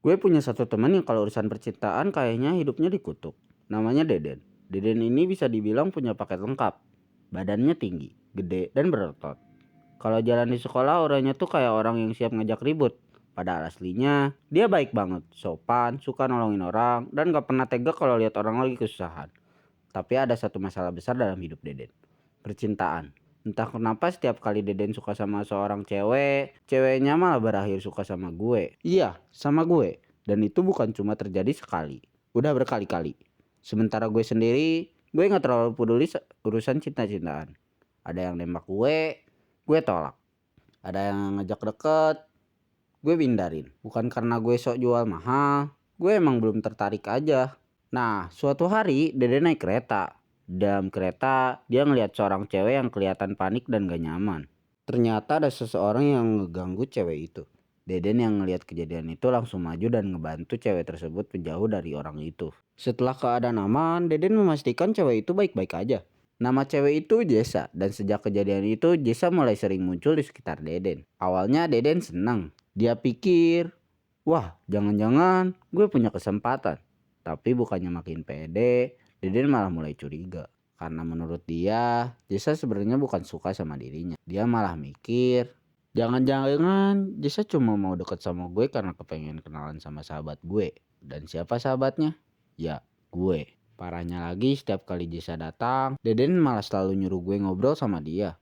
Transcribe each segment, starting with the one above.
Gue punya satu teman yang kalau urusan percintaan kayaknya hidupnya dikutuk. Namanya Deden. Deden ini bisa dibilang punya paket lengkap. Badannya tinggi, gede, dan berotot. Kalau jalan di sekolah orangnya tuh kayak orang yang siap ngajak ribut. Padahal aslinya dia baik banget, sopan, suka nolongin orang, dan gak pernah tega kalau lihat orang lagi kesusahan. Tapi ada satu masalah besar dalam hidup Deden. Percintaan. Entah kenapa setiap kali Deden suka sama seorang cewek, ceweknya malah berakhir suka sama gue. Iya, sama gue. Dan itu bukan cuma terjadi sekali. Udah berkali-kali. Sementara gue sendiri, gue gak terlalu peduli urusan cinta-cintaan. Ada yang nembak gue tolak. Ada yang ngajak deket, gue hindarin. Bukan karena gue sok jual mahal, gue emang belum tertarik aja. Nah, suatu hari Dede naik kereta. Dalam kereta, dia ngeliat seorang cewek yang kelihatan panik dan gak nyaman. Ternyata ada seseorang yang ngeganggu cewek itu. Deden yang ngeliat kejadian itu langsung maju dan ngebantu cewek tersebut menjauh dari orang itu. Setelah keadaan aman, Deden memastikan cewek itu baik-baik aja. Nama cewek itu Jessa, dan sejak kejadian itu Jessa mulai sering muncul di sekitar Deden. Awalnya Deden senang. Dia pikir, wah jangan-jangan gue punya kesempatan. Tapi bukannya makin pede, Deden malah mulai curiga. Karena menurut dia, Jessa sebenarnya bukan suka sama dirinya. Dia malah mikir, jangan-jangan Jessa cuma mau deket sama gue karena kepengen kenalan sama sahabat gue. Dan siapa sahabatnya? Ya, gue. Parahnya lagi setiap kali Jessa datang, Deden malah selalu nyuruh gue ngobrol sama dia.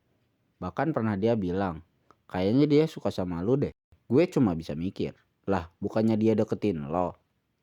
Bahkan pernah dia bilang, kayaknya dia suka sama lu deh. Gue cuma bisa mikir, lah bukannya dia deketin lo.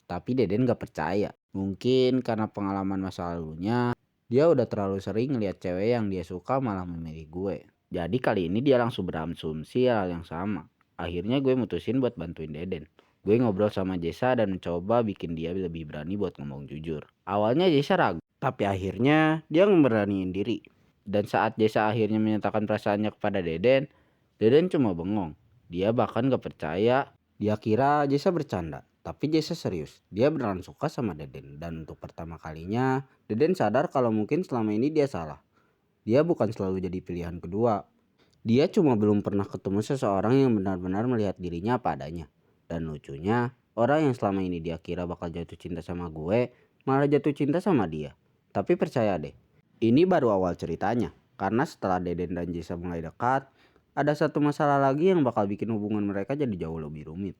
Tapi Deden gak percaya. Mungkin karena pengalaman masa lalunya, dia udah terlalu sering ngeliat cewek yang dia suka malah memilih gue. Jadi kali ini dia langsung berasumsi hal yang sama. Akhirnya gue mutusin buat bantuin Deden. Gue ngobrol sama Jessa dan mencoba bikin dia lebih berani buat ngomong jujur. Awalnya Jessa ragu, tapi akhirnya dia ngeberaniin diri. Dan saat Jessa akhirnya menyatakan perasaannya kepada Deden, Deden cuma bengong. Dia bahkan gak percaya. Dia kira Jessa bercanda, tapi Jessa serius. Dia beneran suka sama Deden. Dan untuk pertama kalinya, Deden sadar kalau mungkin selama ini dia salah. Dia bukan selalu jadi pilihan kedua. Dia cuma belum pernah ketemu seseorang yang benar-benar melihat dirinya apa adanya. Dan lucunya, orang yang selama ini dia kira bakal jatuh cinta sama gue, malah jatuh cinta sama dia. Tapi percaya deh, ini baru awal ceritanya. Karena setelah Deden dan Jessa mulai dekat, ada satu masalah lagi yang bakal bikin hubungan mereka jadi jauh lebih rumit.